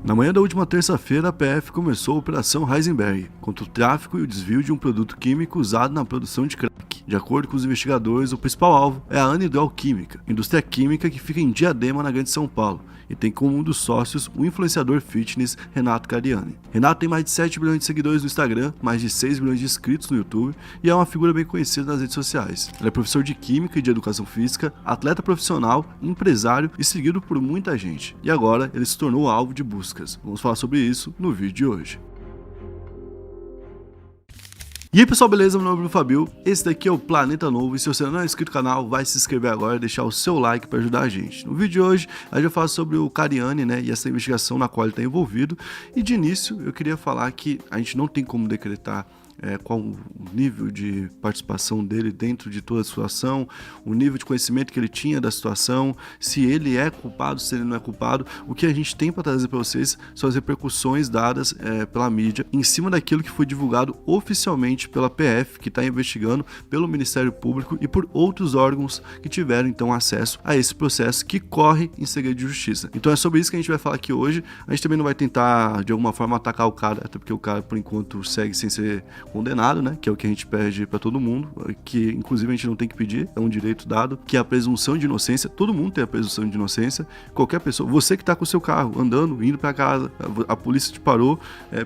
Na manhã da última terça-feira, a PF começou a Operação Heisenberg contra o tráfico e o desvio de um produto químico usado na produção de crack. De acordo com os investigadores, o principal alvo é a Anidrol Química, indústria química que fica em Diadema, na Grande São Paulo, e tem como um dos sócios o influenciador fitness Renato Cariani. Renato tem mais de 7 milhões de seguidores no Instagram, mais de 6 milhões de inscritos no YouTube e é uma figura bem conhecida nas redes sociais. Ele é professor de Química e de Educação Física, atleta profissional, empresário e seguido por muita gente. E agora ele se tornou alvo de buscas. Vamos falar sobre isso no vídeo de hoje. E aí pessoal, beleza? Meu nome é Bruno Fabio, esse daqui é o Planeta Novo e se você não é inscrito no canal, vai se inscrever agora e deixar o seu like para ajudar a gente. No vídeo de hoje, a gente vai falar sobre o Cariani, né, e essa investigação na qual ele está envolvido. E de início, eu queria falar que a gente não tem como decretar qual o nível de participação dele dentro de toda a situação, o nível de conhecimento que ele tinha da situação, se ele é culpado, se ele não é culpado. O que a gente tem para trazer para vocês são as repercussões dadas pela mídia em cima daquilo que foi divulgado oficialmente pela PF, que está investigando, pelo Ministério Público e por outros órgãos que tiveram então acesso a esse processo que corre em segredo de justiça. Então é sobre isso que a gente vai falar aqui hoje. A gente também não vai tentar de alguma forma atacar o cara, até porque o cara por enquanto segue sem ser condenado, né, que é o que a gente pede para todo mundo, que inclusive a gente não tem que pedir, é um direito dado, que é a presunção de inocência. Todo mundo tem a presunção de inocência, qualquer pessoa, você que tá com o seu carro, andando, indo para casa, a polícia te parou,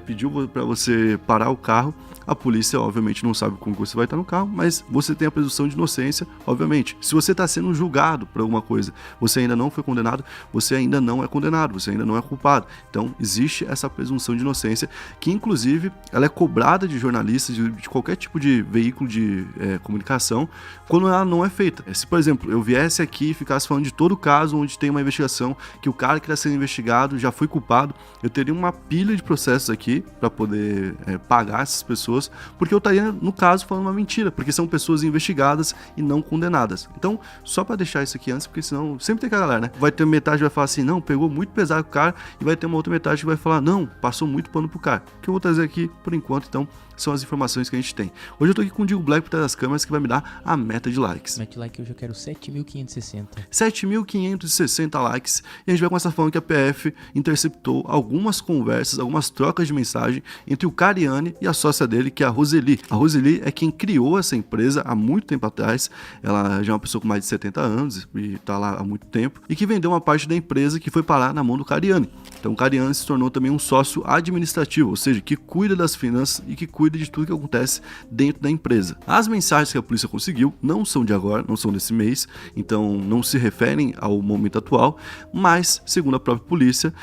pediu para você parar o carro, a polícia obviamente não sabe como você vai estar no carro, mas você tem a presunção de inocência, obviamente. Se você está sendo julgado por alguma coisa, você ainda não foi condenado, você ainda não é condenado, você ainda não é culpado. Então existe essa presunção de inocência, que inclusive ela é cobrada de jornalistas, de qualquer tipo de veículo de comunicação, quando ela não é feita. Se, por exemplo, eu viesse aqui e ficasse falando de todo o caso onde tem uma investigação, que o cara que está sendo investigado já foi culpado, eu teria uma pilha de processos aqui para poder pagar essas pessoas, porque eu estaria, no caso, falando uma mentira, porque são pessoas investigadas e não condenadas. Então, só para deixar isso aqui antes, porque senão sempre tem aquela galera, né? Vai ter metade que vai falar assim, não, pegou muito pesado com o cara, e vai ter uma outra metade que vai falar, não, passou muito pano pro cara. O que eu vou trazer aqui, por enquanto, então, são as informações que a gente tem. Hoje eu tô aqui com o Digo Black por trás das câmeras, que vai me dar a meta de likes. Meta de like hoje eu quero 7.560. 7.560 likes. E a gente vai começar falando que a PF interceptou algumas conversas, algumas trocas de mensagem entre o Cariani e a sócia dele, que é a Roseli. A Roseli é quem criou essa empresa há muito tempo atrás. Ela já é uma pessoa com mais de 70 anos e tá lá há muito tempo. E que vendeu uma parte da empresa que foi parar na mão do Cariani. Então o Cariani se tornou também um sócio administrativo, ou seja, que cuida das finanças e que cuida de tudo que acontece dentro da empresa. As mensagens que a polícia conseguiu não são de agora, não são desse mês, então não se referem ao momento atual, mas, segundo a própria polícia,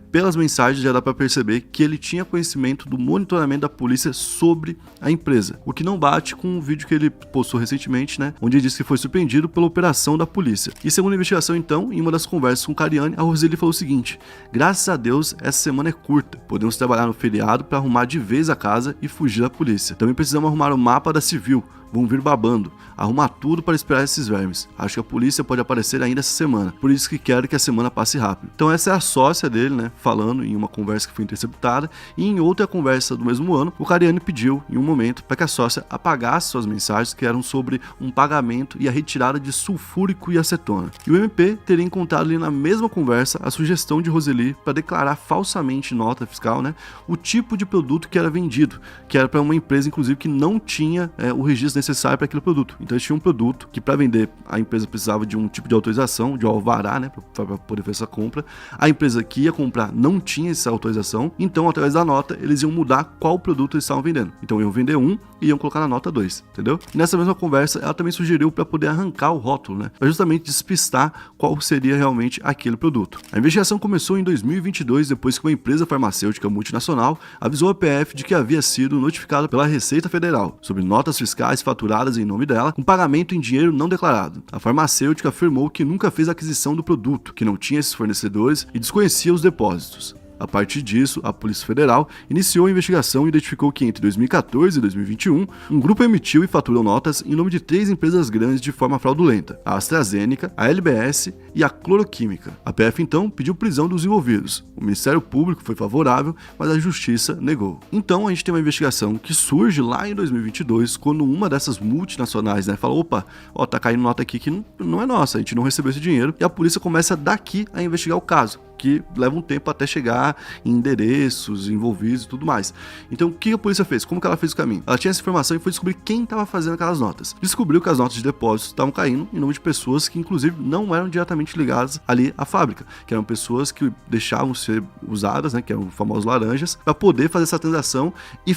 pelas mensagens já dá para perceber que ele tinha conhecimento do monitoramento da polícia sobre a empresa, o que não bate com um vídeo que ele postou recentemente, né, onde ele disse que foi surpreendido pela operação da polícia. E segundo a investigação, então, em uma das conversas com o Cariani, a Roseli falou o seguinte: graças a Deus, essa semana é curta, podemos trabalhar no feriado para arrumar de vez a casa e fugir da polícia. Também precisamos arrumar o mapa da Civil. Vão vir babando, arrumar tudo para esperar esses vermes. Acho que a polícia pode aparecer ainda essa semana, por isso que quero que a semana passe rápido. Então essa é a sócia dele, né, falando em uma conversa que foi interceptada, e em outra conversa do mesmo ano, o Cariani pediu em um momento para que a sócia apagasse suas mensagens que eram sobre um pagamento e a retirada de sulfúrico e acetona. E o MP teria encontrado ali na mesma conversa a sugestão de Roseli para declarar falsamente em nota fiscal, né, o tipo de produto que era vendido, que era para uma empresa inclusive que não tinha o registro necessário para aquele produto. Então eles tinham um produto que para vender a empresa precisava de um tipo de autorização, de alvará, né, para poder fazer essa compra. A empresa que ia comprar não tinha essa autorização, então através da nota eles iam mudar qual produto eles estavam vendendo. Então iam vender um e iam colocar na nota 2, entendeu? E nessa mesma conversa ela também sugeriu para poder arrancar o rótulo, né, para justamente despistar qual seria realmente aquele produto. A investigação começou em 2022, depois que uma empresa farmacêutica multinacional avisou a PF de que havia sido notificada pela Receita Federal sobre notas fiscais faturadas em nome dela, com pagamento em dinheiro não declarado. A farmacêutica afirmou que nunca fez aquisição do produto, que não tinha esses fornecedores e desconhecia os depósitos. A partir disso, a Polícia Federal iniciou a investigação e identificou que entre 2014 e 2021, um grupo emitiu e faturou notas em nome de 3 empresas grandes de forma fraudulenta: a AstraZeneca, a LBS e a Cloroquímica. A PF então pediu prisão dos envolvidos. O Ministério Público foi favorável, mas a Justiça negou. Então a gente tem uma investigação que surge lá em 2022, quando uma dessas multinacionais, né, fala: opa, ó, tá caindo nota aqui que não é nossa, a gente não recebeu esse dinheiro, e a polícia começa daqui a investigar o caso, que leva um tempo até chegar chegar em endereços envolvidos e tudo mais. Então, o que a polícia fez? Como que ela fez o caminho? Ela tinha essa informação e foi descobrir quem estava fazendo aquelas notas. Descobriu que as notas de depósito estavam caindo em nome de pessoas que, inclusive, não eram diretamente ligadas ali à fábrica, que eram pessoas que deixavam ser usadas, né, que eram os famosos laranjas, para poder fazer essa transação e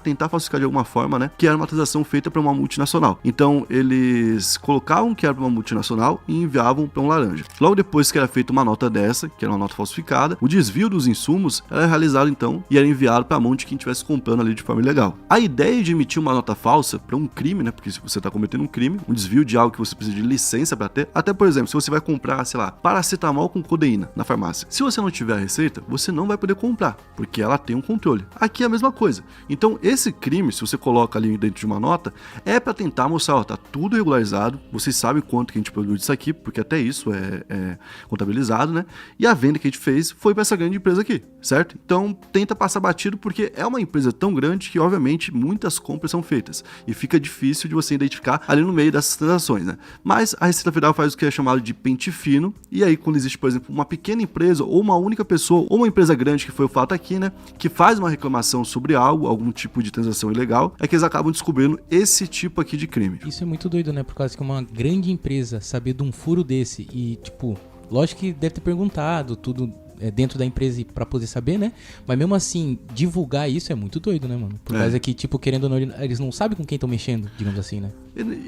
tentar falsificar de alguma forma, né, que era uma transação feita para uma multinacional. Então, eles colocavam que era para uma multinacional e enviavam para um laranja. Logo depois que era feita uma nota dessa, que era uma nota falsificada, o desvio dos insumos era realizado então e era enviado para a mão de quem estivesse comprando ali de forma ilegal. A ideia de emitir uma nota falsa para um crime, né, porque se você está cometendo um crime, um desvio de algo que você precisa de licença para ter, até por exemplo, se você vai comprar, sei lá, paracetamol com codeína na farmácia. Se você não tiver a receita, você não vai poder comprar, porque ela tem um controle. Aqui é a mesma coisa. Então, esse crime, se você coloca ali dentro de uma nota, é para tentar mostrar, ó, tá tudo regularizado, vocês sabem quanto que a gente produz disso aqui, porque até isso é contabilizado, né? E a venda que a gente fez foi para essa grande empresa aqui, certo? Então, tenta passar batido, porque é uma empresa tão grande que, obviamente, muitas compras são feitas e fica difícil de você identificar ali no meio dessas transações, né? Mas a Receita Federal faz o que é chamado de pente fino, e aí quando existe, por exemplo, uma pequena empresa ou uma única pessoa ou uma empresa grande, que foi o fato aqui, né, que faz uma reclamação sobre algo, algum tipo de transação ilegal, é que eles acabam descobrindo esse tipo aqui de crime. Isso é muito doido, né? Por causa que uma grande empresa saber de um furo desse e, tipo, lógico que deve ter perguntado tudo dentro da empresa pra poder saber, né? Mas mesmo assim, divulgar isso é muito doido, né, mano? Por causa que, tipo, querendo ou não, eles não sabem com quem estão mexendo, digamos assim, né?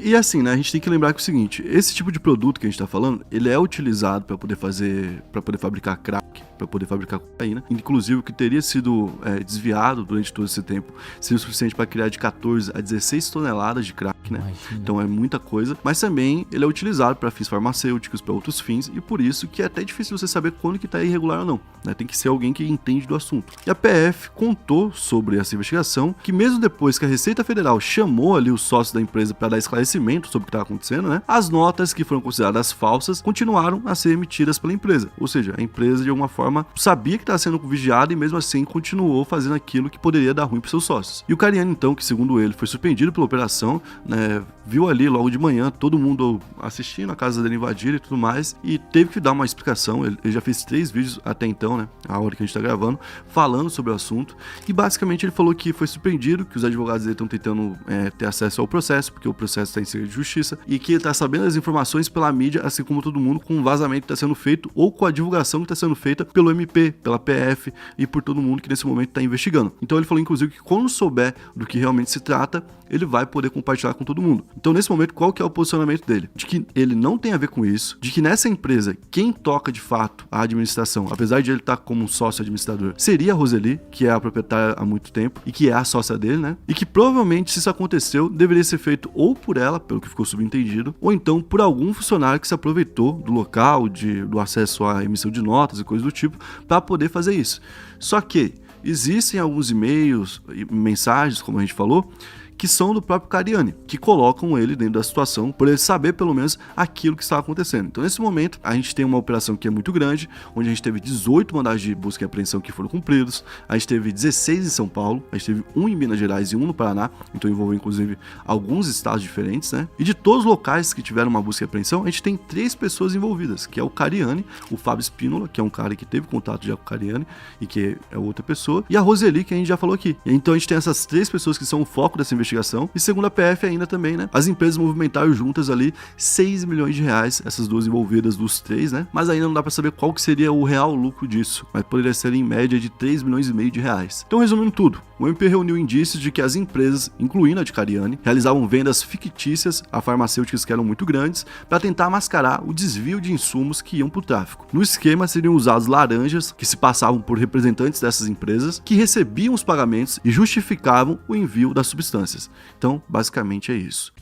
E assim, né, a gente tem que lembrar que é o seguinte, esse tipo de produto que a gente tá falando, ele é utilizado para poder fabricar crack, para poder fabricar cocaína, inclusive o que teria sido desviado durante todo esse tempo seria o suficiente para criar de 14 a 16 toneladas de crack, né? Imagina. Então é muita coisa, mas também ele é utilizado para fins farmacêuticos, para outros fins, e por isso que é até difícil você saber quando que tá irregular ou não, né? Tem que ser alguém que entende do assunto. E a PF contou sobre essa investigação, que mesmo depois que a Receita Federal chamou ali os sócios da empresa para dar esclarecimento sobre o que estava acontecendo, né? As notas que foram consideradas falsas continuaram a ser emitidas pela empresa, ou seja, a empresa de alguma forma sabia que estava sendo vigiada e mesmo assim continuou fazendo aquilo que poderia dar ruim para seus sócios. E o Cariani, então, que segundo ele foi surpreendido pela operação, né, viu ali logo de manhã todo mundo assistindo, a casa dele invadida e tudo mais, e teve que dar uma explicação. Ele já fez 3 vídeos até então, né, a hora que a gente tá gravando, falando sobre o assunto, e basicamente ele falou que foi surpreendido, que os advogados dele estão tentando ter acesso ao processo, porque o processo está em segredo de justiça, e que ele tá sabendo as informações pela mídia, assim como todo mundo, com o vazamento que está sendo feito, ou com a divulgação que está sendo feita pelo MP, pela PF e por todo mundo que nesse momento está investigando. Então ele falou inclusive que quando souber do que realmente se trata, ele vai poder compartilhar com todo mundo. Então nesse momento, qual que é o posicionamento dele? De que ele não tem a ver com isso, de que nessa empresa, quem toca de fato a administração, apesar de ele estar como um sócio administrador, seria a Roseli, que é a proprietária há muito tempo e que é a sócia dele, né? E que provavelmente, se isso aconteceu, deveria ser feito ou por ela, pelo que ficou subentendido, ou então por algum funcionário que se aproveitou do local, do acesso à emissão de notas e coisas do tipo, para poder fazer isso. Só que existem alguns e-mails e mensagens, como a gente falou, que são do próprio Cariani, que colocam ele dentro da situação, por ele saber pelo menos aquilo que estava acontecendo. Então nesse momento, a gente tem uma operação que é muito grande, onde a gente teve 18 mandados de busca e apreensão que foram cumpridos, a gente teve 16 em São Paulo, a gente teve 1 em Minas Gerais e 1 no Paraná, então envolveu inclusive alguns estados diferentes, né? E de todos os locais que tiveram uma busca e apreensão, a gente tem 3 pessoas envolvidas, que é o Cariani, o Fábio Spínola, que é um cara que teve contato já com o Cariani e que é outra pessoa, e a Roseli, que a gente já falou aqui. Então a gente tem essas 3 pessoas que são o foco dessa investigação, e segundo a PF ainda também, né, as empresas movimentaram juntas ali 6 milhões de reais, essas duas envolvidas dos 3, né, mas ainda não dá pra saber qual que seria o real lucro disso, mas poderia ser em média de 3 milhões e meio de reais. Então resumindo tudo, o MP reuniu indícios de que as empresas, incluindo a de Cariani, realizavam vendas fictícias a farmacêuticas que eram muito grandes para tentar mascarar o desvio de insumos que iam para o tráfico. No esquema seriam usados laranjas que se passavam por representantes dessas empresas que recebiam os pagamentos e justificavam o envio das substâncias. Então, basicamente é isso.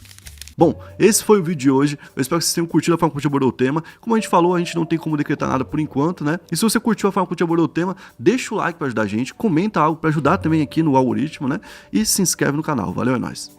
Bom, esse foi o vídeo de hoje, eu espero que vocês tenham curtido a forma que a gente abordou o tema. Como a gente falou, a gente não tem como decretar nada por enquanto, né? E se você curtiu a forma que a gente abordou o tema, deixa o like para ajudar a gente, comenta algo para ajudar também aqui no algoritmo, né? E se inscreve no canal, valeu, é nóis!